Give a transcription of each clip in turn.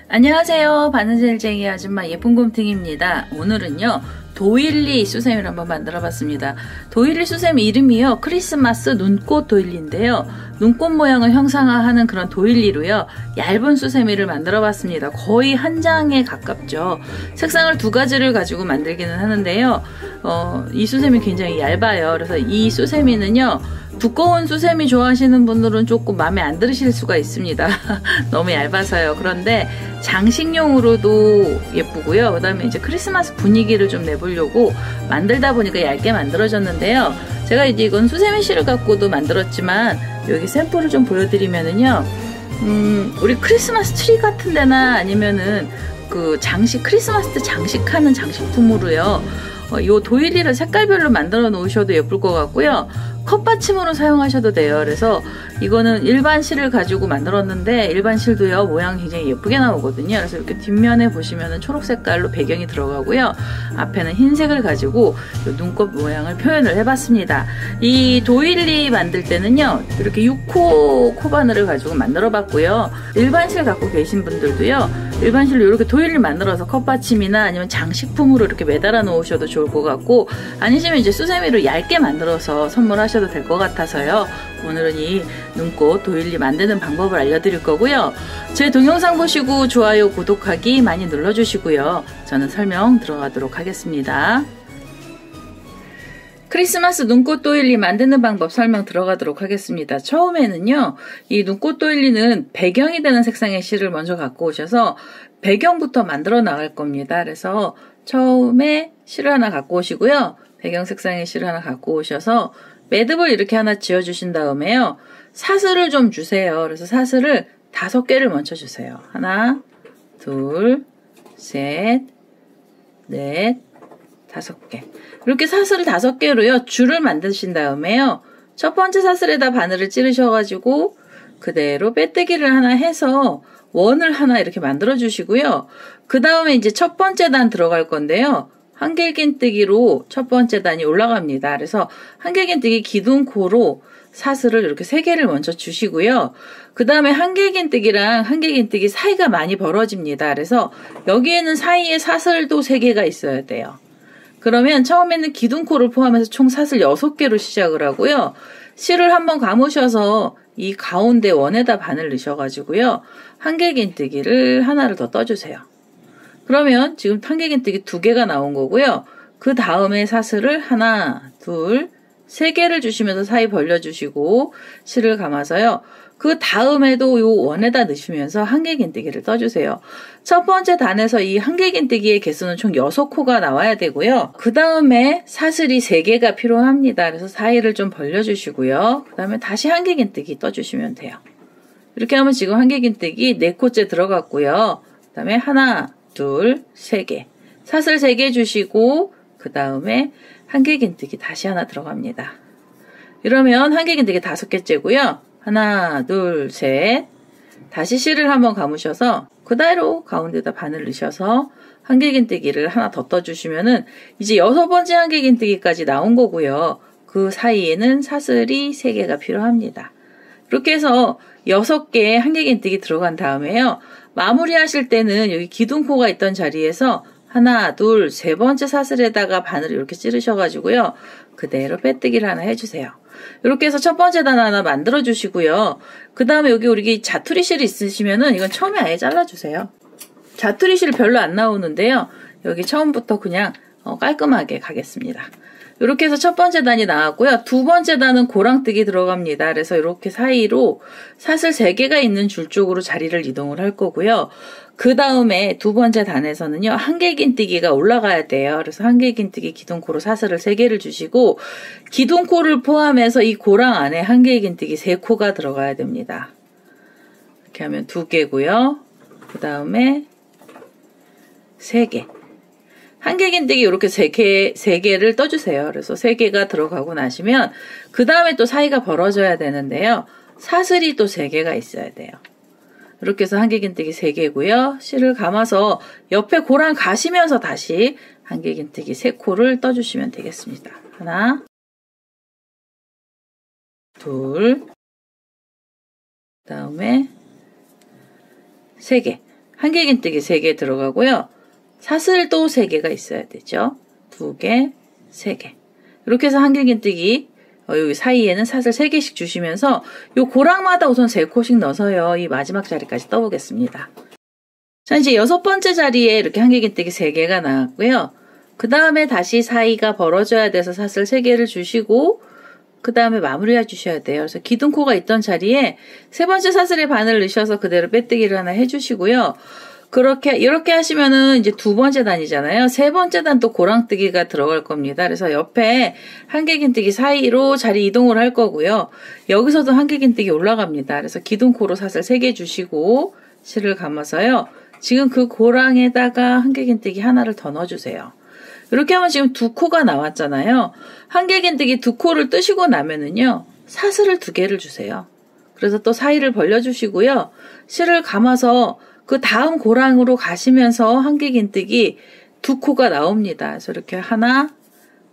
안녕하세요. 바느질쟁이 아줌마 예쁜곰탱이입니다. 오늘은요 도일리 수세미를 한번 만들어 봤습니다. 도일리 수세미 이름이요 크리스마스 눈꽃 도일리인데요, 눈꽃 모양을 형상화하는 그런 도일리로요 얇은 수세미를 만들어 봤습니다. 거의 한 장에 가깝죠. 색상을 두 가지를 가지고 만들기는 하는데요, 이 수세미 굉장히 얇아요. 그래서 이 수세미는요 두꺼운 수세미 좋아하시는 분들은 조금 마음에 안 들으실 수가 있습니다. 너무 얇아서요. 그런데 장식용으로도 예쁘고요. 그 다음에 이제 크리스마스 분위기를 좀 내보려고 만들다 보니까 얇게 만들어졌는데요. 제가 이제 이건 수세미 실을 갖고도 만들었지만 여기 샘플을 좀 보여드리면은요, 우리 크리스마스 트리 같은 데나 아니면은 그 크리스마스 때 장식하는 장식품으로요, 요 도일리를 색깔별로 만들어 놓으셔도 예쁠 것 같고요. 컵받침으로 사용하셔도 돼요. 그래서 이거는 일반 실을 가지고 만들었는데 일반 실도요 모양이 굉장히 예쁘게 나오거든요. 그래서 이렇게 뒷면에 보시면은 초록 색깔로 배경이 들어가고요, 앞에는 흰색을 가지고 눈꽃 모양을 표현을 해봤습니다. 이 도일리 만들 때는요 이렇게 6호 코바늘을 가지고 만들어 봤고요, 일반 실 갖고 계신 분들도요 일반 실로 이렇게 도일리 만들어서 컵받침이나 아니면 장식품으로 이렇게 매달아 놓으셔도 좋을 것 같고, 아니시면 이제 수세미로 얇게 만들어서 선물하셔도 될 것 같아서요, 오늘은 이 눈꽃 도일리 만드는 방법을 알려드릴 거고요. 제 동영상 보시고 좋아요, 구독하기 많이 눌러주시고요. 저는 설명 들어가도록 하겠습니다. 크리스마스 눈꽃 도일리 만드는 방법 설명 들어가도록 하겠습니다. 처음에는요 이 눈꽃 도일리는 배경이 되는 색상의 실을 먼저 갖고 오셔서 배경부터 만들어 나갈 겁니다. 그래서 처음에 실을 하나 갖고 오시고요, 배경 색상의 실을 하나 갖고 오셔서 매듭을 이렇게 하나 지어 주신 다음에요 사슬을 좀 주세요. 그래서 사슬을 5개를 먼저 주세요. 하나, 둘, 셋, 넷, 5개. 이렇게 사슬을 5개로요 줄을 만드신 다음에요 첫 번째 사슬에다 바늘을 찌르셔가지고 그대로 빼뜨기를 하나 해서 원을 하나 이렇게 만들어 주시고요. 그 다음에 이제 첫 번째 단 들어갈 건데요, 한길긴뜨기로 첫 번째 단이 올라갑니다. 그래서 한길긴뜨기 기둥코로 사슬을 이렇게 3개를 먼저 주시고요. 그 다음에 한길긴뜨기랑 한길긴뜨기 사이가 많이 벌어집니다. 그래서 여기에는 사이에 사슬도 3개가 있어야 돼요. 그러면 처음에는 기둥코를 포함해서 총 사슬 6개로 시작을 하고요. 실을 한번 감으셔서 이 가운데 원에다 바늘 넣으셔가지고요, 한길긴뜨기를 하나를 더 떠주세요. 그러면 지금 한길긴뜨기 2개가 나온 거고요. 그 다음에 사슬을 하나, 둘, 3개를 주시면서 사이 벌려주시고 실을 감아서요. 그 다음에도 요 원에다 넣으시면서 한길긴뜨기를 떠주세요. 첫 번째 단에서 이 한길긴뜨기의 개수는 총 6코가 나와야 되고요. 그 다음에 사슬이 3개가 필요합니다. 그래서 사이를 좀 벌려주시고요. 그 다음에 다시 한길긴뜨기 떠주시면 돼요. 이렇게 하면 지금 한길긴뜨기 4코째 들어갔고요. 그 다음에 하나, 둘, 3개. 사슬 3개 주시고 그 다음에 한길긴뜨기 다시 하나 들어갑니다. 이러면 한길긴뜨기 5개째고요. 하나, 둘, 셋. 다시 실을 한번 감으셔서 그대로 가운데다 바늘 넣으셔서 한길긴뜨기를 하나 더 떠주시면은 이제 6번째 한길긴뜨기까지 나온 거고요. 그 사이에는 사슬이 3개가 필요합니다. 이렇게 해서 6개의 한길긴뜨기 들어간 다음에요, 마무리 하실 때는 여기 기둥코가 있던 자리에서 하나, 둘, 3번째 사슬에다가 바늘을 이렇게 찌르셔가지고요, 그대로 빼뜨기를 하나 해주세요. 이렇게 해서 첫 번째 단 하나 만들어 주시고요. 그 다음에 여기 우리 자투리 실이 있으시면은 이건 처음에 아예 잘라주세요. 자투리 실 별로 안 나오는데요, 여기 처음부터 그냥 깔끔하게 가겠습니다. 이렇게 해서 첫 번째 단이 나왔고요. 두 번째 단은 고랑뜨기 들어갑니다. 그래서 이렇게 사이로 사슬 3개가 있는 줄 쪽으로 자리를 이동을 할 거고요. 그 다음에 두 번째 단에서는요, 한길긴뜨기가 올라가야 돼요. 그래서 한길긴뜨기 기둥코로 사슬을 3개를 주시고 기둥코를 포함해서 이 고랑 안에 한길긴뜨기 3코가 들어가야 됩니다. 이렇게 하면 2개고요. 그 다음에 3개. 한길긴뜨기 이렇게 3개를 떠주세요. 그래서 3개가 들어가고 나시면 그 다음에 또 사이가 벌어져야 되는데요. 사슬이 또 3개가 있어야 돼요. 이렇게 해서 한길긴뜨기 3개고요. 실을 감아서 옆에 고랑 가시면서 다시 한길긴뜨기 3코를 떠주시면 되겠습니다. 하나, 둘, 그 다음에 3개. 한길긴뜨기 3개 들어가고요. 사슬도 3개가 있어야 되죠. 2개, 3개. 이렇게 해서 한길긴뜨기 여기 사이에는 사슬 3개씩 주시면서 요 고랑마다 우선 3코씩 넣어서요. 이 마지막 자리까지 떠보겠습니다. 자, 이제 6번째 자리에 이렇게 한길긴뜨기 3개가 나왔고요. 그 다음에 다시 사이가 벌어져야 돼서 사슬 3개를 주시고 그 다음에 마무리해 주셔야 돼요. 그래서 기둥코가 있던 자리에 3번째 사슬에 바늘 넣으셔서 그대로 빼뜨기를 하나 해주시고요. 이렇게 하시면은 이제 2번째 단이잖아요. 3번째 단 또 고랑뜨기가 들어갈 겁니다. 그래서 옆에 한길긴뜨기 사이로 자리 이동을 할 거고요. 여기서도 한길긴뜨기 올라갑니다. 그래서 기둥코로 사슬 3개 주시고 실을 감아서요. 지금 그 고랑에다가 한길긴뜨기 하나를 더 넣어주세요. 이렇게 하면 지금 2코가 나왔잖아요. 한길긴뜨기 2코를 뜨시고 나면은요. 사슬을 2개를 주세요. 그래서 또 사이를 벌려주시고요. 실을 감아서 그 다음 고랑으로 가시면서 한길긴뜨기 2코가 나옵니다. 그래서 이렇게 하나,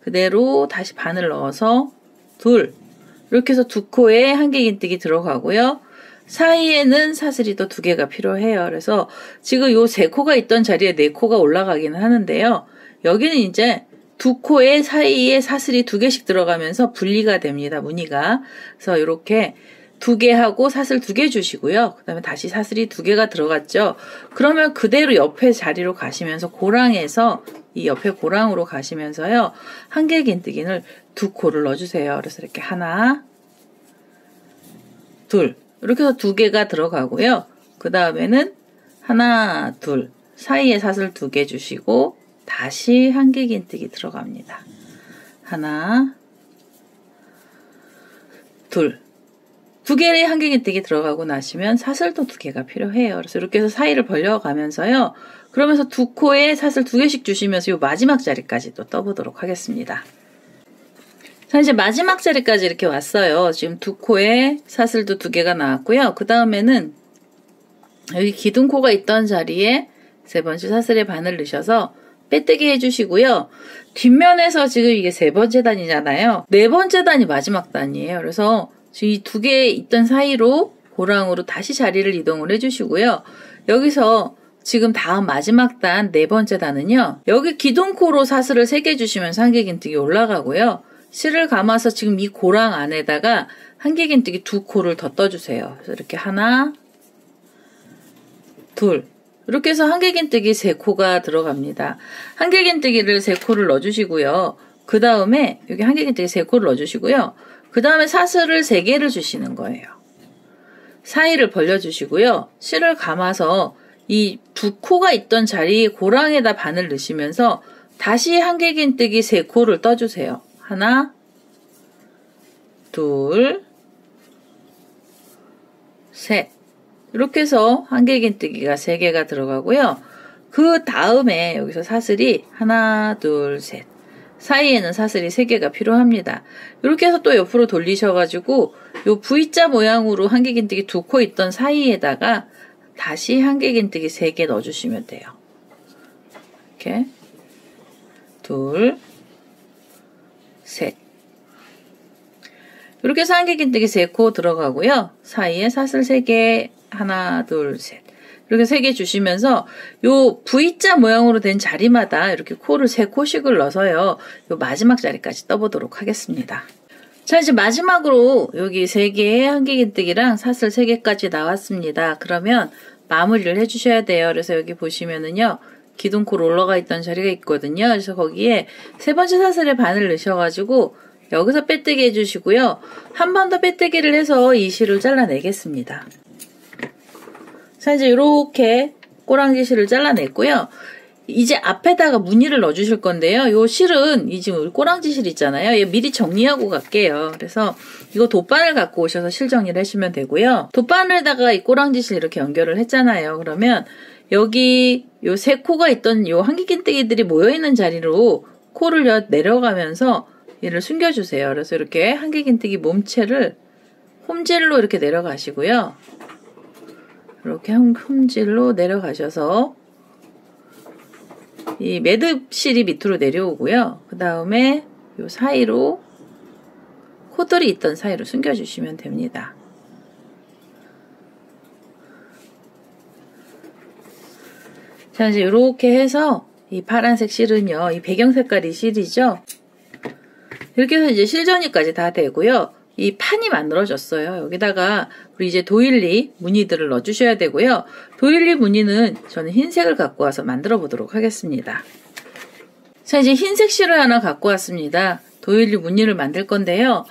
그대로 다시 바늘 넣어서 둘, 이렇게 해서 2코에 한길긴뜨기 들어가고요. 사이에는 사슬이 또 2개가 필요해요. 그래서 지금 요 3코가 있던 자리에 4코가 올라가기는 하는데요. 여기는 이제 2코의 사이에 사슬이 2개씩 들어가면서 분리가 됩니다. 무늬가. 그래서 이렇게 2개 하고 사슬 2개 주시고요. 그 다음에 다시 사슬이 2개가 들어갔죠. 그러면 그대로 옆에 자리로 가시면서 고랑에서 이 옆에 고랑으로 가시면서요. 한길긴뜨기를 2코를 넣어주세요. 그래서 이렇게 하나, 둘, 이렇게 해서 2개가 들어가고요. 그 다음에는 하나, 둘, 사이에 사슬 2개 주시고 다시 한길긴뜨기 들어갑니다. 하나, 둘, 2개의 한길긴뜨기 들어가고 나시면 사슬도 2개가 필요해요. 그래서 이렇게 해서 사이를 벌려가면서요. 그러면서 2코에 사슬 2개씩 주시면서 이 마지막 자리까지 또 떠보도록 하겠습니다. 자, 이제 마지막 자리까지 이렇게 왔어요. 지금 2코에 사슬도 2개가 나왔고요. 그 다음에는 여기 기둥코가 있던 자리에 3번째 사슬에 바늘 넣으셔서 빼뜨기 해주시고요. 뒷면에서 지금 이게 3번째 단이잖아요. 4번째 단이 마지막 단이에요. 그래서 지금 이 2개 있던 사이로 고랑으로 다시 자리를 이동을 해주시고요. 여기서 지금 다음 마지막 단 4번째 단은요. 여기 기둥코로 사슬을 3개 주시면서 한길긴뜨기 올라가고요. 실을 감아서 지금 이 고랑 안에다가 한길긴뜨기 2코를 더 떠주세요. 그래서 이렇게 하나, 둘, 이렇게 해서 한길긴뜨기 3코가 들어갑니다. 한길긴뜨기를 3코를 넣어주시고요. 그 다음에 여기 한길긴뜨기 3코를 넣어주시고요. 그 다음에 사슬을 3개를 주시는 거예요. 사이를 벌려주시고요. 실을 감아서 이 2코가 있던 자리 고랑에다 바늘 넣으시면서 다시 한길긴뜨기 3코를 떠주세요. 하나, 둘, 셋. 이렇게 해서 한길긴뜨기가 3개가 들어가고요. 그 다음에 여기서 사슬이 하나, 둘, 셋. 사이에는 사슬이 3개가 필요합니다. 이렇게 해서 또 옆으로 돌리셔가지고 요 V자 모양으로 한길긴뜨기 2코 있던 사이에다가 다시 한길긴뜨기 3개 넣어주시면 돼요. 이렇게 둘, 셋. 이렇게 해서 한길긴뜨기 3코 들어가고요. 사이에 사슬 3개 하나, 둘, 셋. 이렇게 3개 주시면서 요 V자 모양으로 된 자리마다 이렇게 코를 3코씩을 넣어서요. 요 마지막 자리까지 떠보도록 하겠습니다. 자, 이제 마지막으로 여기 3개의 한길긴뜨기랑 사슬 3개까지 나왔습니다. 그러면 마무리를 해주셔야 돼요. 그래서 여기 보시면은요. 기둥코로 올라가 있던 자리가 있거든요. 그래서 거기에 3번째 사슬에 바늘 넣으셔가지고 여기서 빼뜨기 해주시고요. 한 번 더 빼뜨기를 해서 이 실을 잘라내겠습니다. 자, 이제 이렇게 꼬랑지 실을 잘라냈고요. 이제 앞에다가 무늬를 넣어주실 건데요. 요 실은 이 지금 꼬랑지 실 있잖아요. 얘 미리 정리하고 갈게요. 그래서 이거 돗바늘 갖고 오셔서 실 정리를 하시면 되고요. 돗바늘에다가 이 꼬랑지 실 이렇게 연결을 했잖아요. 그러면 여기 요 3코가 있던 요 한길긴뜨기들이 모여있는 자리로 코를 내려가면서 얘를 숨겨주세요. 그래서 이렇게 한길긴뜨기 몸체를 홈질로 이렇게 내려가시고요. 이렇게 흠질로 내려가셔서 이 매듭실이 밑으로 내려오고요. 그 다음에 요 사이로 코들이 있던 사이로 숨겨주시면 됩니다. 자, 이제 이렇게 해서 이 파란색 실은요, 이 배경 색깔이 실이죠. 이렇게 해서 이제 실전이까지 다 되고요. 이 판이 만들어졌어요. 여기다가 우리 이제 도일리 무늬들을 넣어주셔야 되고요. 도일리 무늬는 저는 흰색을 갖고 와서 만들어 보도록 하겠습니다. 자, 이제 흰색 실을 하나 갖고 왔습니다. 도일리 무늬를 만들 건데요.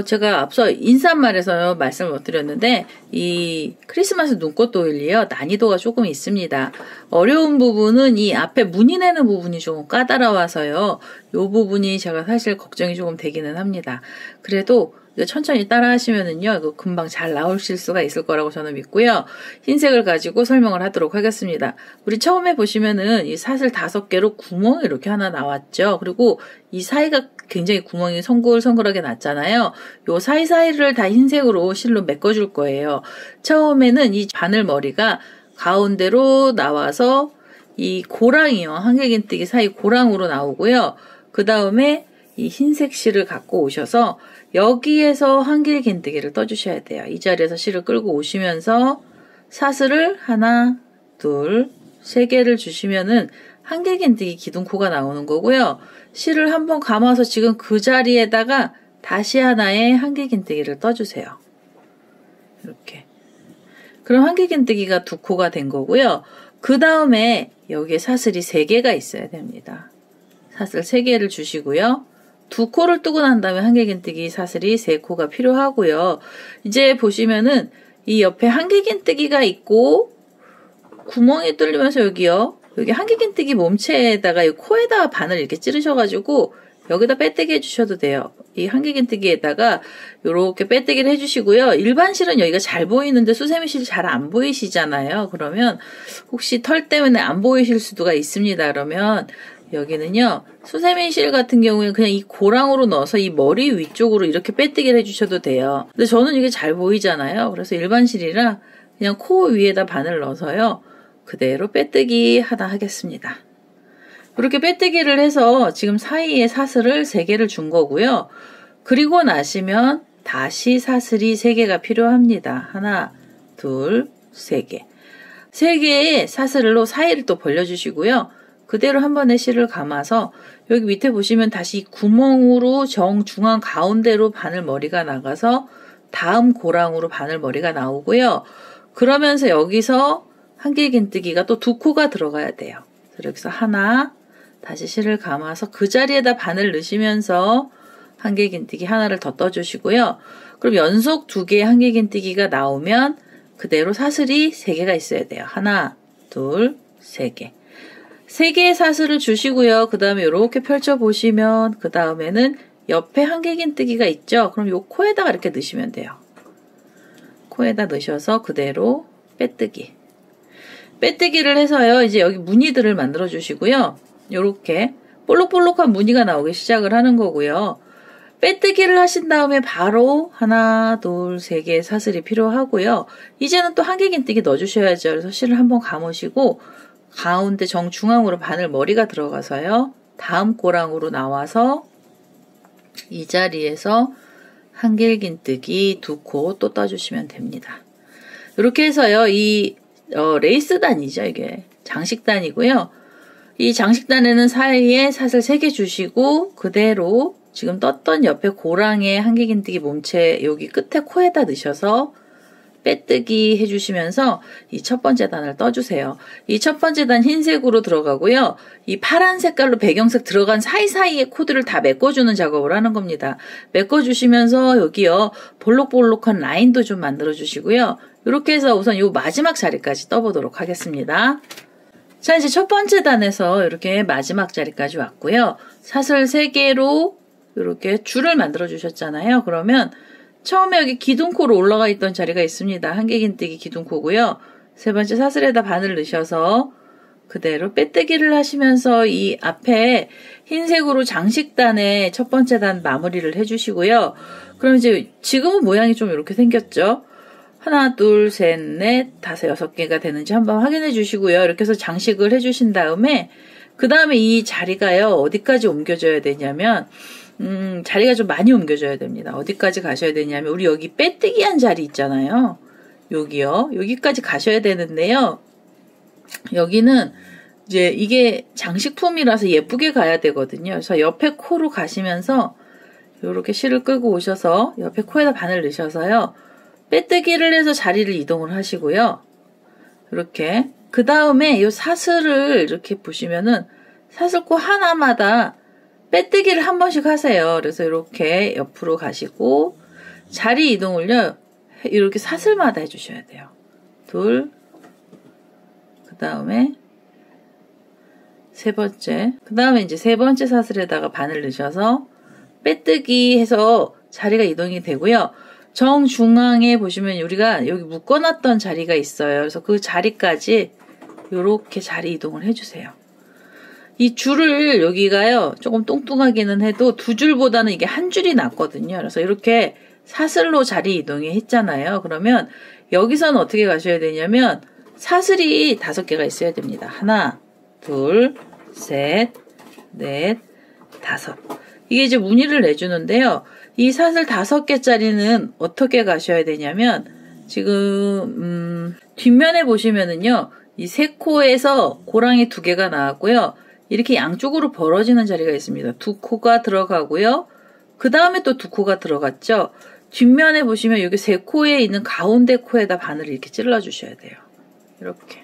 제가 앞서 인사말에서 말씀을 못 드렸는데, 이 크리스마스 눈꽃 도일리요, 난이도가 조금 있습니다. 어려운 부분은 이 앞에 무늬 내는 부분이 조금 까다로워서요, 요 부분이 제가 사실 걱정이 조금 되기는 합니다. 그래도 천천히 따라 하시면은요, 이거 금방 잘 나오실 수가 있을 거라고 저는 믿고요. 흰색을 가지고 설명을 하도록 하겠습니다. 우리 처음에 보시면은 이 사슬 5개로 구멍이 이렇게 하나 나왔죠. 그리고 이 사이가 굉장히 구멍이 송글송글하게 났잖아요. 요 사이사이를 다 흰색으로 실로 메꿔줄 거예요. 처음에는 이 바늘머리가 가운데로 나와서 이 고랑이요. 한길긴뜨기 사이 고랑으로 나오고요. 그 다음에 이 흰색 실을 갖고 오셔서 여기에서 한길긴뜨기를 떠주셔야 돼요. 이 자리에서 실을 끌고 오시면서 사슬을 하나, 둘, 3개를 주시면은 한길긴뜨기 기둥코가 나오는 거고요. 실을 한번 감아서 지금 그 자리에다가 다시 하나의 한길긴뜨기를 떠주세요. 이렇게. 그럼 한길긴뜨기가 2코가 된 거고요. 그 다음에 여기에 사슬이 3개가 있어야 됩니다. 사슬 3개를 주시고요. 2코를 뜨고 난 다음에 한길긴뜨기 사슬이 3코가 필요하고요. 이제 보시면은 이 옆에 한길긴뜨기가 있고 구멍이 뚫리면서 여기요. 여기 한길긴뜨기 몸체에다가 이 코에다가 바늘 이렇게 찌르셔가지고 여기다 빼뜨기 해주셔도 돼요. 이 한길긴뜨기에다가 이렇게 빼뜨기를 해주시고요. 일반 실은 여기가 잘 보이는데 수세미 실 잘 안 보이시잖아요. 그러면 혹시 털 때문에 안 보이실 수가 있습니다. 그러면 여기는요, 수세미 실 같은 경우에 그냥 이 고랑으로 넣어서 이 머리 위쪽으로 이렇게 빼뜨기를 해주셔도 돼요. 근데 저는 이게 잘 보이잖아요. 그래서 일반 실이라 그냥 코 위에다 바늘 넣어서요, 그대로 빼뜨기 하다 하겠습니다. 이렇게 빼뜨기를 해서 지금 사이에 사슬을 3개를 준 거고요. 그리고 나시면 다시 사슬이 3개가 필요합니다. 하나, 둘, 3개. 3개의 사슬로 사이를 또 벌려주시고요. 그대로 한 번에 실을 감아서 여기 밑에 보시면 다시 구멍으로 정중앙 가운데로 바늘머리가 나가서 다음 고랑으로 바늘머리가 나오고요. 그러면서 여기서 한길긴뜨기가 또 2코가 들어가야 돼요. 그래서 여기서 하나, 다시 실을 감아서 그 자리에다 바늘 넣으시면서 한길긴뜨기 하나를 더 떠주시고요. 그럼 연속 2개의 한길긴뜨기가 나오면 그대로 사슬이 3개가 있어야 돼요. 하나, 둘, 3개. 3개의 사슬을 주시고요. 그 다음에 이렇게 펼쳐보시면 그 다음에는 옆에 한길긴뜨기가 있죠. 그럼 요 코에다가 이렇게 넣으시면 돼요. 코에다 넣으셔서 그대로 빼뜨기. 빼뜨기를 해서요. 이제 여기 무늬들을 만들어 주시고요. 요렇게 볼록볼록한 무늬가 나오기 시작을 하는 거고요. 빼뜨기를 하신 다음에 바로 하나, 둘, 3개의 사슬이 필요하고요. 이제는 또 한길긴뜨기 넣어주셔야죠. 그래서 실을 한번 감으시고 가운데 정중앙으로 바늘머리가 들어가서요. 다음 고랑으로 나와서 이 자리에서 한길긴뜨기 2코 또 떠주시면 됩니다. 이렇게 해서요. 이 레이스단이죠. 이게 장식단이고요. 이 장식단에는 사이에 사슬 3개 주시고 그대로 지금 떴던 옆에 고랑의 한길긴뜨기 몸체 여기 끝에 코에다 넣으셔서 빼뜨기 해주시면서 이 첫 번째 단을 떠주세요. 이 첫 번째 단 흰색으로 들어가고요. 이 파란 색깔로 배경색 들어간 사이사이에 코드를 다 메꿔주는 작업을 하는 겁니다. 메꿔주시면서 여기요. 볼록볼록한 라인도 좀 만들어주시고요. 이렇게 해서 우선 이 마지막 자리까지 떠보도록 하겠습니다. 자, 이제 첫 번째 단에서 이렇게 마지막 자리까지 왔고요. 사슬 3개로 이렇게 줄을 만들어 주셨잖아요. 그러면 처음에 여기 기둥코로 올라가 있던 자리가 있습니다. 한길긴뜨기 기둥코고요. 3번째 사슬에다 바늘 넣으셔서 그대로 빼뜨기를 하시면서 이 앞에 흰색으로 장식단의 첫 번째 단 마무리를 해주시고요. 그럼 이제 지금은 모양이 좀 이렇게 생겼죠. 하나, 둘, 셋, 넷, 다섯, 6개가 되는지 한번 확인해 주시고요. 이렇게 해서 장식을 해 주신 다음에 그 다음에 이 자리가요, 어디까지 옮겨져야 되냐면 자리가 좀 많이 옮겨져야 됩니다. 어디까지 가셔야 되냐면 우리 여기 빼뜨기 한 자리 있잖아요. 여기요. 여기까지 가셔야 되는데요. 여기는 이제 이게 장식품이라서 예쁘게 가야 되거든요. 그래서 옆에 코로 가시면서 이렇게 실을 끌고 오셔서 옆에 코에다 바늘 넣으셔서요. 빼뜨기를 해서 자리를 이동을 하시고요. 이렇게 그 다음에 이 사슬을 이렇게 보시면은 사슬코 하나마다 빼뜨기를 한 번씩 하세요. 그래서 이렇게 옆으로 가시고 자리 이동을요. 이렇게 사슬마다 해주셔야 돼요. 둘, 그 다음에 세 번째, 그 다음에 이제 세 번째 사슬에다가 바늘 넣으셔서 빼뜨기 해서 자리가 이동이 되고요. 정중앙에 보시면 우리가 여기 묶어놨던 자리가 있어요. 그래서 그 자리까지 이렇게 자리 이동을 해주세요. 이 줄을 여기가요 조금 뚱뚱하기는 해도 두 줄보다는 이게 한 줄이 낫거든요. 그래서 이렇게 사슬로 자리 이동이 했잖아요. 그러면 여기서는 어떻게 가셔야 되냐면 사슬이 5개가 있어야 됩니다. 하나, 둘, 셋, 넷, 5. 이게 이제 무늬를 내주는데요. 이 사슬 5개짜리는 어떻게 가셔야 되냐면 지금 뒷면에 보시면은요. 이 세 코에서 고랑이 2개가 나왔고요. 이렇게 양쪽으로 벌어지는 자리가 있습니다. 2코가 들어가고요. 그 다음에 또 2코가 들어갔죠. 뒷면에 보시면 여기 3코에 있는 가운데 코에다 바늘을 이렇게 찔러 주셔야 돼요. 이렇게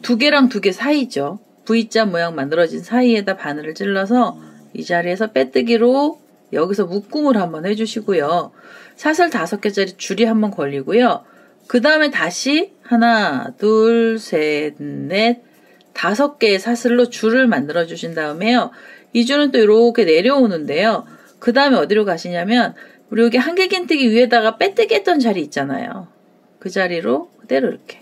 2개랑 2개 사이죠. V자 모양 만들어진 사이에다 바늘을 찔러서 이 자리에서 빼뜨기로 여기서 묶음을 한번 해주시고요. 사슬 5개짜리 줄이 한번 걸리고요. 그 다음에 다시 하나, 둘, 셋, 넷, 5개의 사슬로 줄을 만들어 주신 다음에요. 이 줄은 또 이렇게 내려오는데요. 그 다음에 어디로 가시냐면 우리 여기 한길긴뜨기 위에다가 빼뜨기 했던 자리 있잖아요. 그 자리로 그대로 이렇게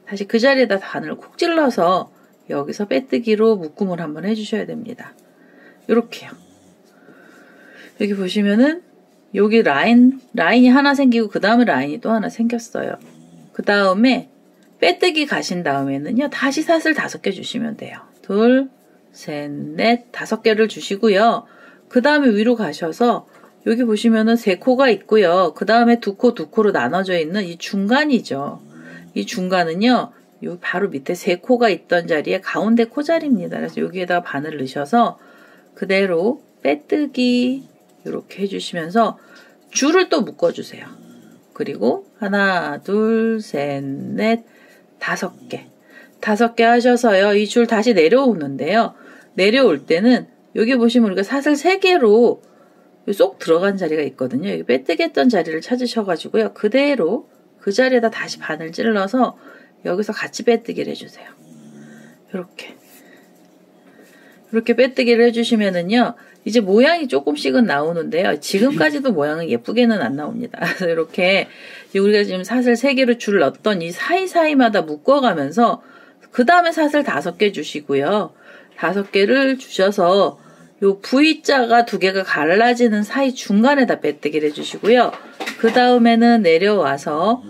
다시 그 자리에다 바늘을 콕 찔러서 여기서 빼뜨기로 묶음을 한번 해주셔야 됩니다. 이렇게요. 여기 보시면은 여기 라인이 하나 생기고 그 다음에 라인이 또 하나 생겼어요. 그 다음에 빼뜨기 가신 다음에는요. 다시 사슬 5개 주시면 돼요. 둘, 셋, 넷, 5개를 주시고요. 그 다음에 위로 가셔서 여기 보시면은 3코가 있고요. 그 다음에 2코, 2코로 나눠져 있는 이 중간이죠. 이 중간은요. 요 바로 밑에 3코가 있던 자리에 가운데 코 자리입니다. 그래서 여기에다가 바늘 넣으셔서 그대로 빼뜨기 이렇게 해주시면서 줄을 또 묶어주세요. 그리고 하나, 둘, 셋, 넷, 5개. 5개 하셔서요. 이 줄 다시 내려오는데요. 내려올 때는 여기 보시면 우리가 사슬 3개로 쏙 들어간 자리가 있거든요. 여기 빼뜨기 했던 자리를 찾으셔가지고요. 그대로 그 자리에다 다시 바늘 찔러서 여기서 같이 빼뜨기를 해주세요. 이렇게 빼뜨기를 해주시면은요. 이제 모양이 조금씩은 나오는데요. 지금까지도 모양은 예쁘게는 안 나옵니다. 그래서 이렇게 우리가 지금 사슬 3개로 줄을 넣었던 이 사이사이마다 묶어가면서 그 다음에 사슬 5개 주시고요. 5개를 주셔서 요 V자가 2개가 갈라지는 사이 중간에다 빼뜨기를 해주시고요. 그 다음에는 내려와서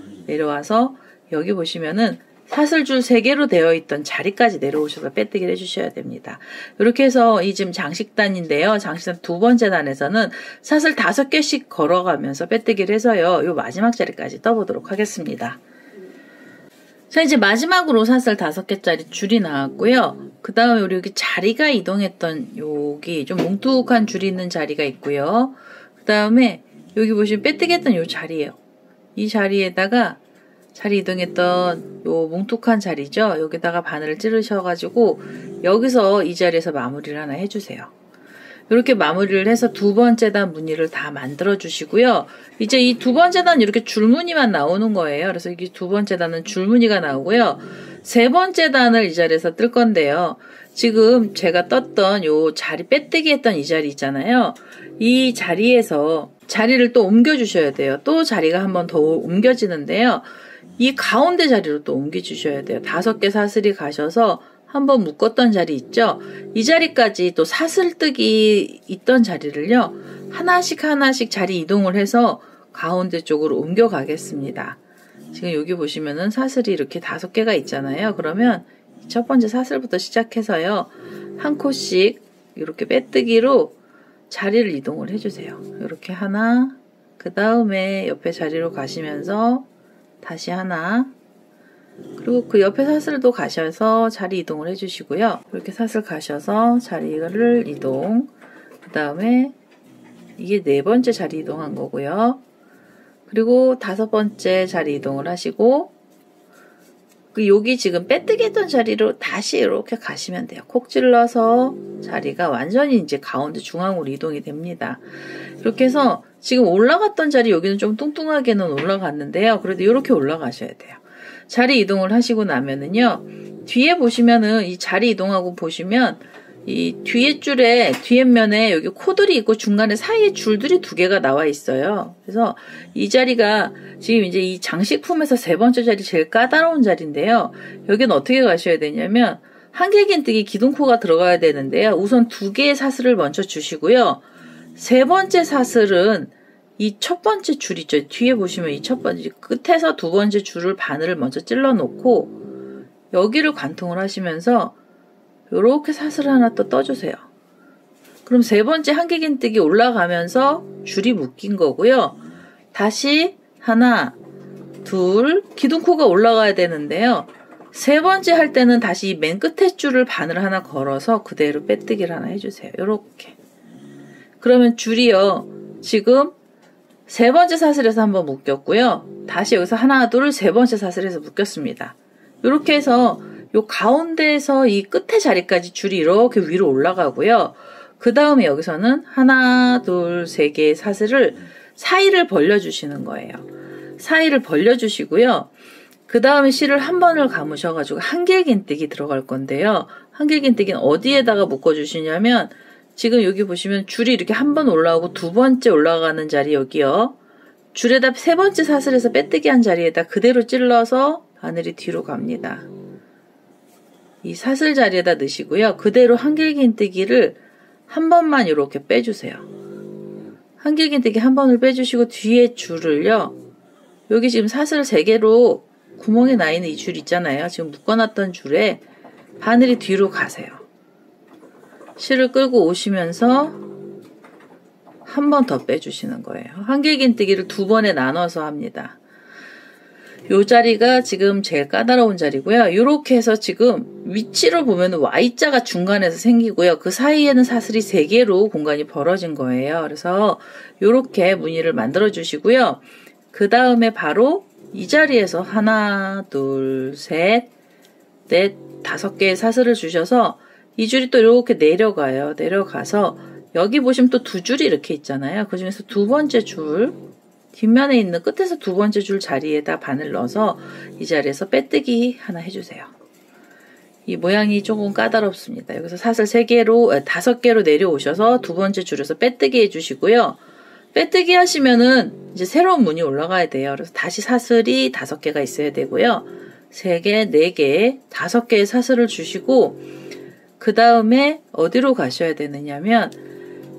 여기 보시면은 사슬줄 3개로 되어 있던 자리까지 내려오셔서 빼뜨기를 해주셔야 됩니다. 이렇게 해서 이 지금 장식단인데요. 장식단 2번째 단에서는 사슬 5개씩 걸어가면서 빼뜨기를 해서요. 요 마지막 자리까지 떠보도록 하겠습니다. 자, 이제 마지막으로 사슬 5개짜리 줄이 나왔고요. 그 다음에 우리 여기 자리가 이동했던 여기 좀 뭉툭한 줄이 있는 자리가 있고요. 그 다음에 여기 보시면 빼뜨기 했던 요 자리예요. 이 자리에다가 자리 이동했던 요 뭉툭한 자리죠. 여기다가 바늘을 찌르셔가지고 여기서 이 자리에서 마무리를 하나 해주세요. 이렇게 마무리를 해서 2번째 단 무늬를 다 만들어 주시고요. 이제 이 2번째 단 이렇게 줄무늬만 나오는 거예요. 그래서 이게 2번째 단은 줄무늬가 나오고요. 3번째 단을 이 자리에서 뜰 건데요. 지금 제가 떴던 요 자리 빼뜨기 했던 이 자리 있잖아요. 이 자리에서 자리를 또 옮겨 주셔야 돼요. 또 자리가 한 번 더 옮겨지는데요. 이 가운데 자리로 또 옮겨 주셔야 돼요. 5개 사슬이 가셔서 한번 묶었던 자리 있죠? 이 자리까지 또 사슬뜨기 있던 자리를요. 하나씩 자리 이동을 해서 가운데 쪽으로 옮겨 가겠습니다. 지금 여기 보시면은 사슬이 이렇게 5개가 있잖아요. 그러면 첫 번째 사슬부터 시작해서요. 한 코씩 이렇게 빼뜨기로 자리를 이동을 해주세요. 이렇게 하나, 그 다음에 옆에 자리로 가시면서 다시 하나, 그리고 그 옆에 사슬도 가셔서 자리 이동을 해주시고요. 이렇게 사슬 가셔서 자리를 이동, 그 다음에 이게 4번째 자리 이동한 거고요. 그리고 5번째 자리 이동을 하시고, 여기 지금 빼뜨기 했던 자리로 다시 이렇게 가시면 돼요. 콕 찔러서 자리가 완전히 이제 가운데 중앙으로 이동이 됩니다. 이렇게 해서 지금 올라갔던 자리 여기는 좀 뚱뚱하게는 올라갔는데요. 그래도 이렇게 올라가셔야 돼요. 자리 이동을 하시고 나면은요. 뒤에 보시면은 이 자리 이동하고 보시면 이 뒤에 줄에 뒤에 면에 여기 코들이 있고 중간에 사이에 줄들이 2개가 나와 있어요. 그래서 이 자리가 지금 이제 이 장식품에서 3번째 자리 제일 까다로운 자리인데요. 여기는 어떻게 가셔야 되냐면 한길긴뜨기 기둥코가 들어가야 되는데요. 우선 2개의 사슬을 먼저 주시고요. 3번째 사슬은 이 첫 번째 줄 있죠. 뒤에 보시면 이 첫 번째 끝에서 2번째 줄을 바늘을 먼저 찔러 놓고 여기를 관통을 하시면서 요렇게 사슬을 하나 또 떠주세요. 그럼 3번째 한길긴뜨기 올라가면서 줄이 묶인 거고요. 다시 하나, 둘, 기둥코가 올라가야 되는데요. 3번째 할 때는 다시 맨 끝에 줄을 바늘 하나 걸어서 그대로 빼뜨기를 하나 해주세요. 요렇게. 그러면 줄이요. 지금 3번째 사슬에서 한번 묶였고요. 다시 여기서 하나, 둘, 3번째 사슬에서 묶였습니다. 요렇게 해서 요 가운데에서 이 끝에 자리까지 줄이 이렇게 위로 올라가고요. 그 다음에 여기서는 하나, 둘, 3개의 사슬을 사이를 벌려주시는 거예요. 사이를 벌려주시고요. 그 다음에 실을 한 번을 감으셔가지고 한길긴뜨기 들어갈 건데요. 한길긴뜨기는 어디에다가 묶어주시냐면 지금 여기 보시면 줄이 이렇게 한 번 올라오고 2번째 올라가는 자리 여기요. 줄에다 3번째 사슬에서 빼뜨기 한 자리에다 그대로 찔러서 바늘이 뒤로 갑니다. 이 사슬 자리에다 넣으시고요. 그대로 한길긴뜨기를 한 번만 이렇게 빼주세요. 한길긴뜨기 한 번을 빼주시고 뒤에 줄을요. 여기 지금 사슬 3개로 구멍에 나 있는 이 줄 있잖아요. 지금 묶어놨던 줄에 바늘이 뒤로 가세요. 실을 끌고 오시면서 한 번 더 빼주시는 거예요. 한길긴뜨기를 2번에 나눠서 합니다. 요 자리가 지금 제일 까다로운 자리고요. 요렇게 해서 지금 위치로 보면 Y자가 중간에서 생기고요. 그 사이에는 사슬이 3개로 공간이 벌어진 거예요. 그래서 요렇게 무늬를 만들어 주시고요. 그 다음에 바로 이 자리에서 하나, 둘, 셋, 넷, 5개의 사슬을 주셔서 이 줄이 또 이렇게 내려가요. 내려가서 여기 보시면 또 2줄이 이렇게 있잖아요. 그 중에서 2번째 줄 뒷면에 있는 끝에서 2번째 줄 자리에다 바늘 넣어서 이 자리에서 빼뜨기 하나 해주세요. 이 모양이 조금 까다롭습니다. 여기서 사슬 5개로 내려오셔서 2번째 줄에서 빼뜨기 해주시고요. 빼뜨기 하시면은 이제 새로운 무늬 올라가야 돼요. 그래서 다시 사슬이 5개가 있어야 되고요. 3개, 4개, 5개의 사슬을 주시고 그 다음에 어디로 가셔야 되느냐면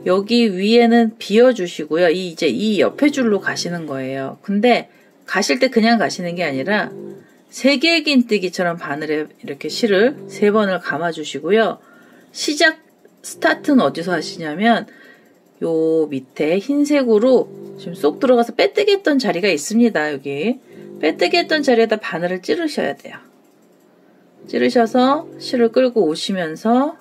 여기 위에는 비워주시고요. 이제 이 옆에 줄로 가시는 거예요. 근데 가실 때 그냥 가시는 게 아니라 3개의 긴뜨기처럼 바늘에 이렇게 실을 3번을 감아주시고요. 스타트는 어디서 하시냐면 요 밑에 흰색으로 지금 쏙 들어가서 빼뜨기 했던 자리가 있습니다. 여기 빼뜨기 했던 자리에다 바늘을 찌르셔야 돼요. 찌르셔서 실을 끌고 오시면서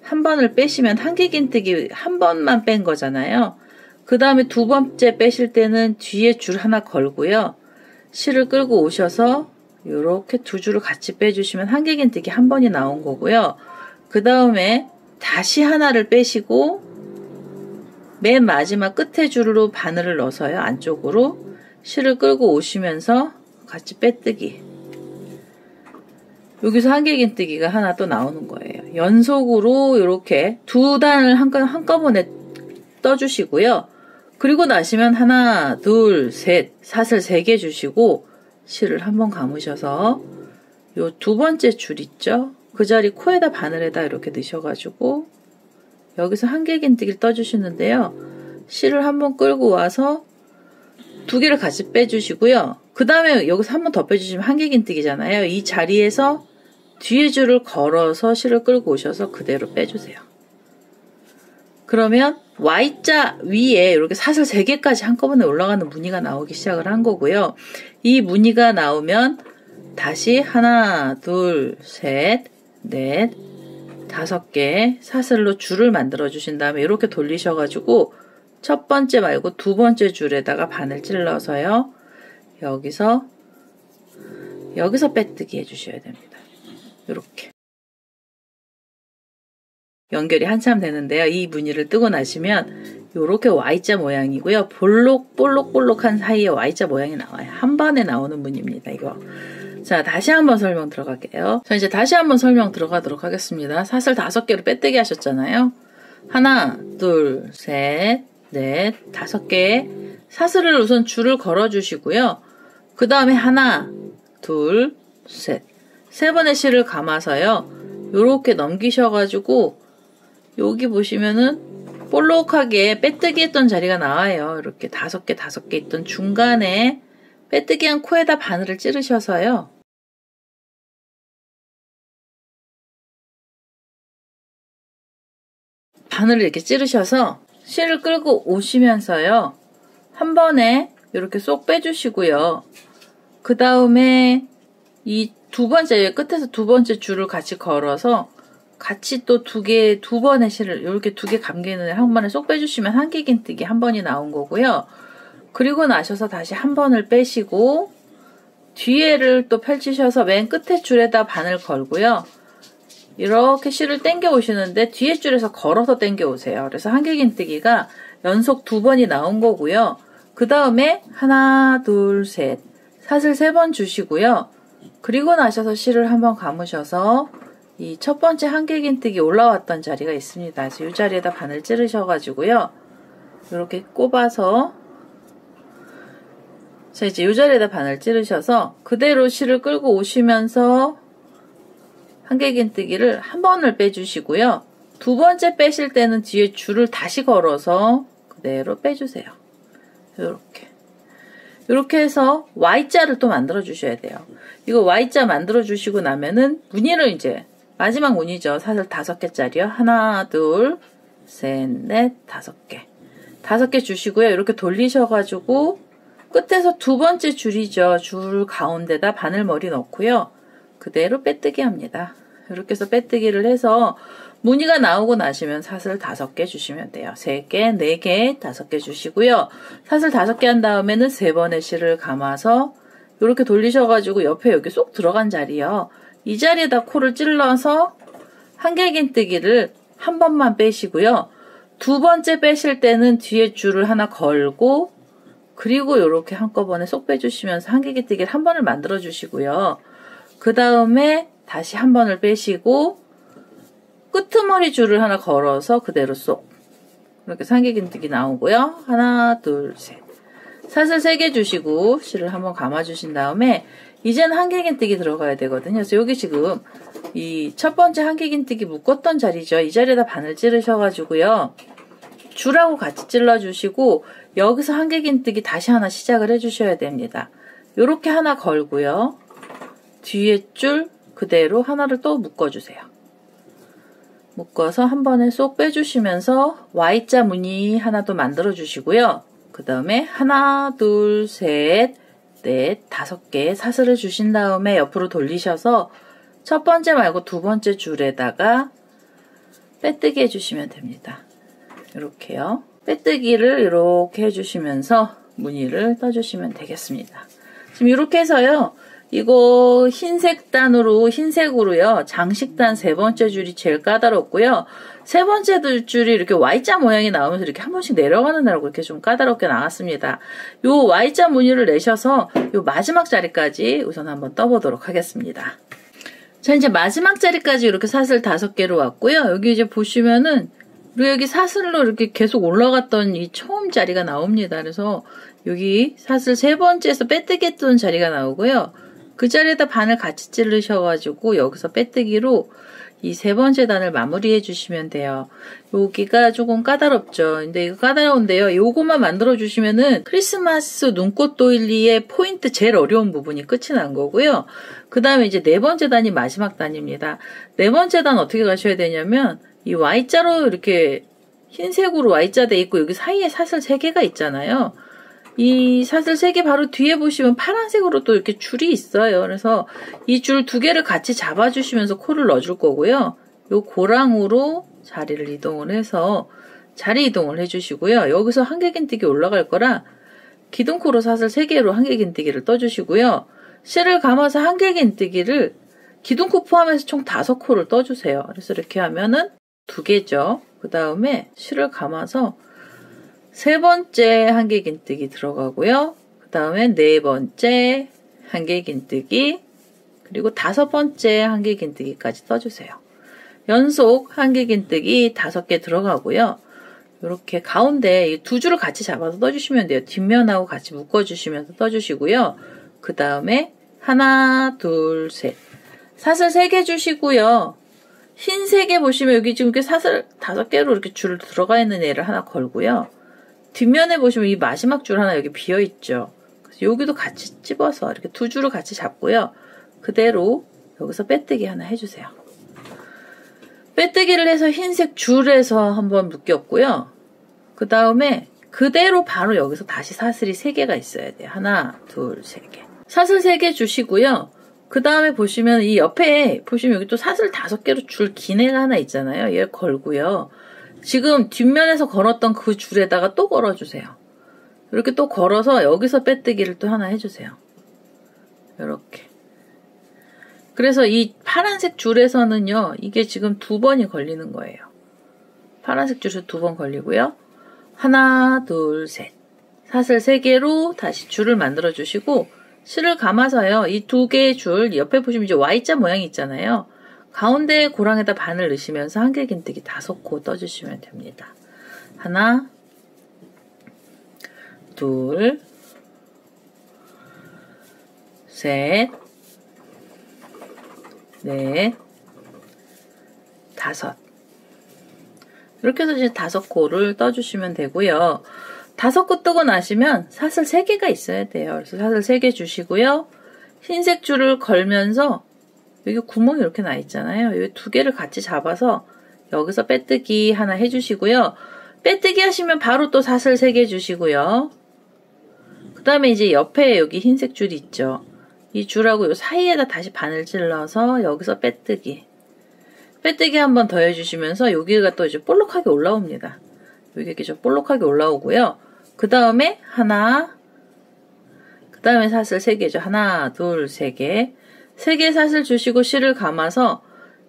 한 번을 빼시면 한길긴뜨기 한 번만 뺀 거잖아요. 그 다음에 2번째 빼실 때는 뒤에 줄 하나 걸고요. 실을 끌고 오셔서 이렇게 2줄을 같이 빼주시면 한길긴뜨기 한 번이 나온 거고요. 그 다음에 다시 하나를 빼시고 맨 마지막 끝에 줄로 바늘을 넣어서요. 안쪽으로 실을 끌고 오시면서 같이 빼뜨기. 여기서 한길긴뜨기가 하나 또 나오는 거예요. 연속으로 이렇게 2단을 한꺼번에 떠주시고요. 그리고 나시면 하나, 둘, 셋, 사슬 3개 주시고 실을 한번 감으셔서 요 2번째 줄 있죠? 그 자리 코에다 바늘에다 이렇게 넣으셔가지고 여기서 한길긴뜨기를 떠주시는데요. 실을 한번 끌고 와서 두 개를 같이 빼주시고요. 그 다음에 여기서 한 번 더 빼주시면 한길긴뜨기잖아요. 이 자리에서 뒤에 줄을 걸어서 실을 끌고 오셔서 그대로 빼주세요. 그러면 Y자 위에 이렇게 사슬 3개까지 한꺼번에 올라가는 무늬가 나오기 시작을 한 거고요. 이 무늬가 나오면 다시 하나, 둘, 셋, 넷, 5개 사슬로 줄을 만들어 주신 다음에 이렇게 돌리셔가지고 첫 번째 말고 두 번째 줄에다가 바늘 찔러서요. 여기서 빼뜨기 해주셔야 됩니다. 이렇게. 연결이 한참 되는데요. 이 무늬를 뜨고 나시면 이렇게 Y자 모양이고요. 볼록볼록한 사이에 Y자 모양이 나와요. 한 번에 나오는 무늬입니다. 이거. 자, 다시 한번 설명 들어갈게요. 자, 이제 다시 한번 설명 들어가도록 하겠습니다. 사슬 5개로 빼뜨기 하셨잖아요. 하나, 둘, 셋, 넷, 5개. 사슬을 우선 줄을 걸어주시고요. 그 다음에 하나, 둘, 셋. 3번의 실을 감아서요. 요렇게 넘기셔가지고 여기 보시면은 볼록하게 빼뜨기 했던 자리가 나와요. 이렇게 5개 있던 중간에 빼뜨기한 코에다 바늘을 찌르셔서요. 바늘을 이렇게 찌르셔서 실을 끌고 오시면서요. 한 번에 이렇게 쏙 빼주시고요. 그 다음에 이 끝에서 두 번째 줄을 같이 걸어서 같이 또 두 번의 실을 이렇게 2개 감기는 한 번에 쏙 빼주시면 한길긴뜨기 한 번이 나온 거고요. 그리고 나셔서 다시 한 번을 빼시고 뒤에를 또 펼치셔서 맨 끝에 줄에다 바늘 걸고요. 이렇게 실을 당겨 오시는데 뒤에 줄에서 걸어서 당겨 오세요. 그래서 한길긴뜨기가 연속 2번이 나온 거고요. 그 다음에 하나, 둘, 셋 사슬 3번 주시고요. 그리고 나셔서 실을 한번 감으셔서 이 첫 번째 한길긴뜨기 올라왔던 자리가 있습니다. 그래서 이 자리에다 바늘 찌르셔가지고요. 이렇게 꼽아서 자, 이제 이 자리에다 바늘 찌르셔서 그대로 실을 끌고 오시면서 한길긴뜨기를 한 번을 빼주시고요. 두 번째 빼실 때는 뒤에 줄을 다시 걸어서 그대로 빼주세요. 이렇게 해서 Y자를 또 만들어 주셔야 돼요. 이거 Y자 만들어 주시고 나면은 무늬를 이제 마지막 무늬죠. 사슬 5개짜리요. 하나, 둘, 셋, 넷, 5개. 5개 주시고요. 이렇게 돌리셔가지고 끝에서 두 번째 줄이죠. 줄 가운데다 바늘머리 넣고요. 그대로 빼뜨기 합니다. 이렇게 해서 빼뜨기를 해서 무늬가 나오고 나시면 사슬 5개 주시면 돼요. 3개, 4개, 5개 주시고요. 사슬 5개 한 다음에는 3번의 실을 감아서 이렇게 돌리셔가지고 옆에 여기 쏙 들어간 자리요. 이 자리에다 코를 찔러서 한길긴뜨기를 한 번만 빼시고요. 두 번째 빼실 때는 뒤에 줄을 하나 걸고 그리고 이렇게 한꺼번에 쏙 빼주시면서 한길긴뜨기를 한 번을 만들어 주시고요. 그 다음에 다시 한 번을 빼시고 끄트머리 줄을 하나 걸어서 그대로 쏙 이렇게 한길긴뜨기 나오고요. 하나, 둘, 셋. 사슬 3개 주시고 실을 한번 감아 주신 다음에 이제는 한길긴뜨기 들어가야 되거든요. 그래서 여기 지금 이 첫 번째 한길긴뜨기 묶었던 자리죠. 이 자리에다 바늘 찌르셔가지고요. 줄하고 같이 찔러주시고 여기서 한길긴뜨기 다시 하나 시작을 해주셔야 됩니다. 요렇게 하나 걸고요. 뒤에 줄 그대로 하나를 또 묶어주세요. 묶어서 한 번에 쏙 빼주시면서 Y자 무늬 하나 더 만들어 주시고요. 그 다음에 하나, 둘, 셋, 넷, 5개 사슬을 주신 다음에 옆으로 돌리셔서 첫 번째 말고 두 번째 줄에다가 빼뜨기 해주시면 됩니다. 이렇게요. 빼뜨기를 이렇게 해주시면서 무늬를 떠주시면 되겠습니다. 지금 이렇게 해서요. 이거 흰색으로요. 장식단 3번째 줄이 제일 까다롭고요. 3번째 줄이 이렇게 Y자 모양이 나오면서 이렇게 한 번씩 내려가는 데라고 이렇게 좀 까다롭게 나왔습니다. 요 Y자 무늬를 내셔서 요 마지막 자리까지 우선 한번 떠보도록 하겠습니다. 자, 이제 마지막 자리까지 이렇게 사슬 5개로 왔고요. 여기 이제 보시면은 그리고 여기 사슬로 이렇게 계속 올라갔던 이 처음 자리가 나옵니다. 그래서 여기 사슬 3번째에서 빼뜨기 했던 자리가 나오고요. 그 자리에다 바늘 같이 찌르셔가지고 여기서 빼뜨기로 이 세 번째 단을 마무리해 주시면 돼요. 여기가 조금 까다롭죠. 근데 이거 까다로운데요. 요것만 만들어 주시면은 크리스마스 눈꽃 도일리의 포인트 제일 어려운 부분이 끝이 난 거고요. 그 다음에 이제 네 번째 단이 마지막 단입니다. 네 번째 단 어떻게 가셔야 되냐면 이 Y자로 이렇게 흰색으로 Y자 돼 있고 여기 사이에 사슬 3개가 있잖아요. 이 사슬 3개 바로 뒤에 보시면 파란색으로 또 이렇게 줄이 있어요. 그래서 이 줄 2개를 같이 잡아주시면서 코를 넣어줄 거고요. 요 고랑으로 자리를 이동을 해서 자리 이동을 해주시고요. 여기서 한길긴뜨기 올라갈 거라 기둥코로 사슬 3개로 한길긴뜨기를 떠주시고요. 실을 감아서 한길긴뜨기를 기둥코 포함해서 총 5코를 떠주세요. 그래서 이렇게 하면은 2개죠. 그 다음에 실을 감아서 세 번째 한길긴뜨기 들어가고요. 그 다음에 네 번째 한길긴뜨기 그리고 5번째 한길긴뜨기까지 떠주세요. 연속 한길긴뜨기 5개 들어가고요. 이렇게 가운데 이 2줄을 같이 잡아서 떠주시면 돼요. 뒷면하고 같이 묶어주시면서 떠주시고요. 그 다음에 하나, 둘, 셋 사슬 3개 주시고요. 흰색에 보시면 여기 지금 이렇게 사슬 5개로 이렇게 줄 들어가 있는 애를 하나 걸고요. 뒷면에 보시면 이 마지막 줄 하나 여기 비어있죠. 그래서 여기도 같이 찝어서 이렇게 2줄을 같이 잡고요. 그대로 여기서 빼뜨기 하나 해주세요. 빼뜨기를 해서 흰색 줄에서 한번 묶였고요. 그 다음에 그대로 바로 여기서 다시 사슬이 3개가 있어야 돼요. 하나, 둘, 3개. 사슬 3개 주시고요. 그 다음에 보시면 이 옆에 보시면 여기 또 사슬 5개로 줄 긴 애가 하나 있잖아요. 얘 걸고요. 지금 뒷면에서 걸었던 그 줄에다가 또 걸어주세요. 이렇게 또 걸어서 여기서 빼뜨기를 또 하나 해주세요. 이렇게. 그래서 이 파란색 줄에서는요. 이게 지금 2번이 걸리는 거예요. 파란색 줄에서 2번 걸리고요. 하나, 둘, 셋. 사슬 3개로 다시 줄을 만들어 주시고 실을 감아서요. 이 2개의 줄 옆에 보시면 이제 Y자 모양이 있잖아요. 가운데 고랑에다 바늘 넣으시면서 한길긴뜨기 5코 떠주시면 됩니다. 하나, 둘, 셋, 넷, 5. 이렇게 해서 이제 5코를 떠주시면 되고요. 5코 뜨고 나시면 사슬 3개가 있어야 돼요. 그래서 사슬 3개 주시고요. 흰색 줄을 걸면서 여기 구멍이 이렇게 나 있잖아요. 이 2개를 같이 잡아서 여기서 빼뜨기 하나 해주시고요. 빼뜨기 하시면 바로 또 사슬 3개 주시고요. 그 다음에 이제 옆에 여기 흰색 줄이 있죠. 이 줄하고 이 사이에다 다시 바늘 찔러서 여기서 빼뜨기. 빼뜨기 한번 더 해주시면서 여기가 또 이제 볼록하게 올라옵니다. 여기 이렇게 좀 볼록하게 올라오고요. 그 다음에 하나, 그 다음에 사슬 3개죠. 하나, 둘, 3개. 3개 사슬 주시고 실을 감아서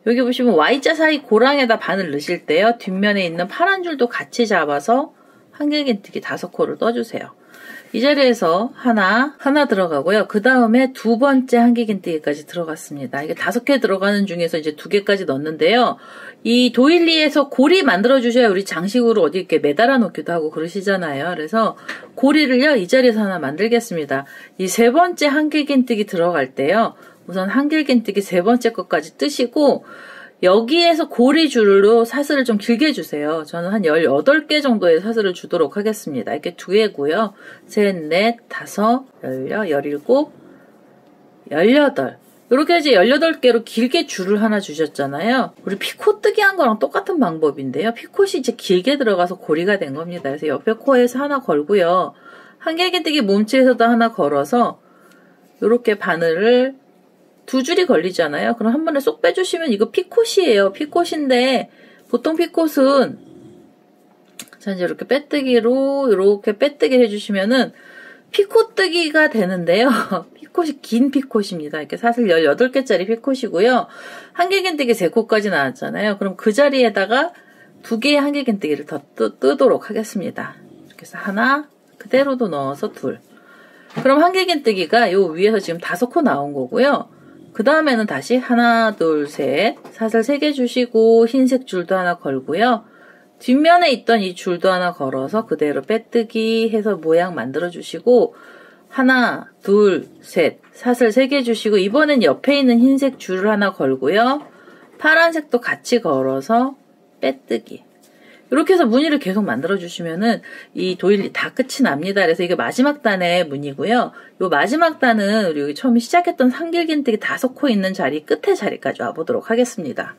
여기 보시면 Y자 사이 고랑에다 바늘 넣으실 때요. 뒷면에 있는 파란 줄도 같이 잡아서 한길긴뜨기 5코를 떠주세요. 이 자리에서 하나 들어가고요. 그 다음에 2번째 한길긴뜨기까지 들어갔습니다. 이게 5개 들어가는 중에서 이제 2개까지 넣었는데요. 이 도일리에서 고리 만들어 주셔야 우리 장식으로 어디 이렇게 매달아 놓기도 하고 그러시잖아요. 그래서 고리를요, 이 자리에서 하나 만들겠습니다. 이 3번째 한길긴뜨기 들어갈 때요. 우선 한길긴뜨기 3번째 것까지 뜨시고 여기에서 고리줄로 사슬을 좀 길게 주세요. 저는 한 18개 정도의 사슬을 주도록 하겠습니다. 이렇게 2개고요. 셋, 넷, 5, 17, 18. 이렇게 이제 18개로 길게 줄을 하나 주셨잖아요. 우리 피코 뜨기 한 거랑 똑같은 방법인데요. 피콧이 이제 길게 들어가서 고리가 된 겁니다. 그래서 옆에 코에서 하나 걸고요. 한길긴뜨기 몸체에서도 하나 걸어서 이렇게 바늘을 2줄이 걸리잖아요. 그럼 한 번에 쏙 빼주시면 이거 피콧이에요. 피콧인데 보통 피콧은 자 이제 이렇게 빼뜨기로 이렇게 빼뜨기 해주시면은 피콧 뜨기가 되는데요. 피콧이 긴 피콧입니다. 이렇게 사슬 18개짜리 피콧이고요. 한길긴뜨기 3코까지 나왔잖아요. 그럼 그 자리에다가 2개의 한길긴뜨기를 더 뜨도록 하겠습니다. 이렇게 해서 하나 그대로도 넣어서 2. 그럼 한길긴뜨기가 요 위에서 지금 5코 나온 거고요. 그 다음에는 다시 하나, 둘, 셋 사슬 3개 주시고 흰색 줄도 하나 걸고요. 뒷면에 있던 이 줄도 하나 걸어서 그대로 빼뜨기 해서 모양 만들어 주시고 하나, 둘, 셋, 사슬 3개 주시고 이번엔 옆에 있는 흰색 줄을 하나 걸고요. 파란색도 같이 걸어서 빼뜨기. 이렇게 해서 무늬를 계속 만들어주시면은 이 도일리 다 끝이 납니다. 그래서 이게 마지막 단의 무늬고요. 요 마지막 단은 우리 여기 처음에 시작했던 상길긴뜨기 5코 있는 자리 끝에 자리까지 와보도록 하겠습니다.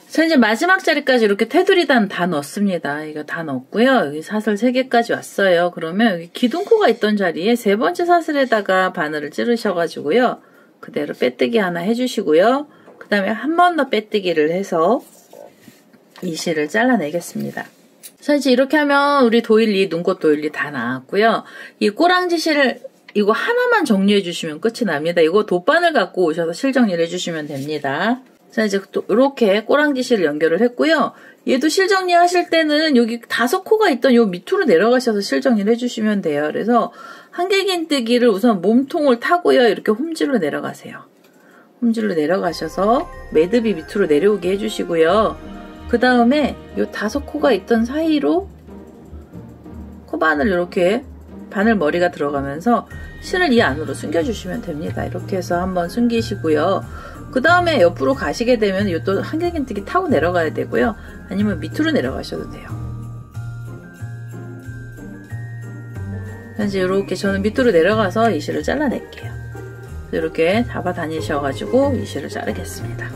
자, 이제 마지막 자리까지 이렇게 테두리단 다 넣었습니다. 이거 다 넣었고요. 여기 사슬 3개까지 왔어요. 그러면 여기 기둥코가 있던 자리에 3번째 사슬에다가 바늘을 찌르셔가지고요. 그대로 빼뜨기 하나 해주시고요. 그 다음에 한 번 더 빼뜨기를 해서 이 실을 잘라내겠습니다. 자, 이제 이렇게 하면 우리 도일리, 눈꽃 도일리 다 나왔고요. 이 꼬랑지 실을 이거 하나만 정리해 주시면 끝이 납니다. 이거 돗바늘 갖고 오셔서 실 정리를 해주시면 됩니다. 자, 이제 또 이렇게 꼬랑지 실을 연결을 했고요. 얘도 실 정리하실 때는 여기 5코가 있던 요 밑으로 내려가셔서 실 정리를 해주시면 돼요. 그래서 한길긴뜨기를 우선 몸통을 타고요. 이렇게 홈질로 내려가세요. 홈질로 내려가셔서 매듭이 밑으로 내려오게 해주시고요. 그 다음에 요 5코가 있던 사이로 코바늘 이렇게 바늘 머리가 들어가면서 실을 이 안으로 숨겨주시면 됩니다. 이렇게 해서 한번 숨기시고요. 그 다음에 옆으로 가시게 되면 요 또 한길긴뜨기 타고 내려가야 되고요. 아니면 밑으로 내려가셔도 돼요. 이제 이렇게 저는 밑으로 내려가서 이 실을 잘라낼게요. 이렇게 잡아 다니셔가지고 이 실을 자르겠습니다.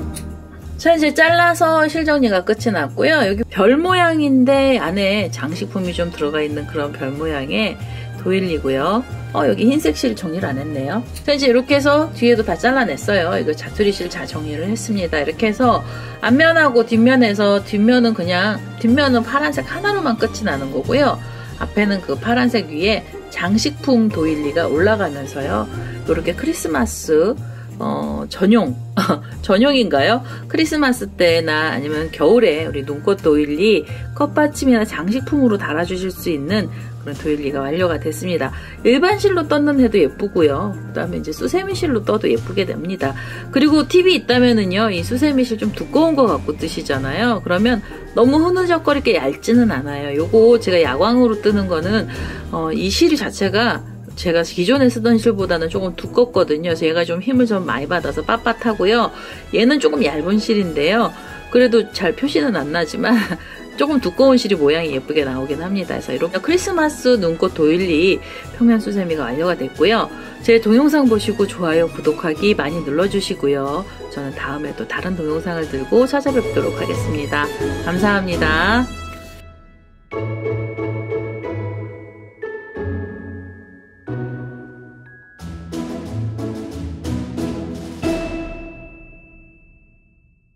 자, 이제 잘라서 실 정리가 끝이 났고요. 여기 별 모양인데 안에 장식품이 좀 들어가 있는 그런 별 모양의 도일리고요. 여기 흰색 실 정리를 안 했네요. 자, 이제 이렇게 해서 뒤에도 다 잘라냈어요. 이거 자투리 실 잘 정리를 했습니다. 이렇게 해서 앞면하고 뒷면에서 뒷면은 파란색 하나로만 끝이 나는 거고요. 앞에는 그 파란색 위에 장식품 도일리가 올라가면서요. 이렇게 크리스마스 전용인가요? 크리스마스 때나 아니면 겨울에 우리 눈꽃 도일리 컵받침이나 장식품으로 달아주실 수 있는 그런 도일리가 완료가 됐습니다. 일반 실로 떴는 해도 예쁘고요. 그 다음에 이제 수세미 실로 떠도 예쁘게 됩니다. 그리고 팁이 있다면은요, 이 수세미 실 좀 두꺼운 거 갖고 뜨시잖아요. 그러면 너무 흐느적거리게 얇지는 않아요. 요거 제가 야광으로 뜨는 거는 이 실 자체가 제가 기존에 쓰던 실보다는 조금 두껍거든요. 그래서 얘가 좀 힘을 좀 많이 받아서 빳빳하고요. 얘는 조금 얇은 실인데요. 그래도 잘 표시는 안 나지만 조금 두꺼운 실이 모양이 예쁘게 나오긴 합니다. 그래서 이렇게 크리스마스 눈꽃 도일리 평면 수세미가 완료가 됐고요. 제 동영상 보시고 좋아요, 구독하기 많이 눌러주시고요. 저는 다음에 또 다른 동영상을 들고 찾아뵙도록 하겠습니다. 감사합니다.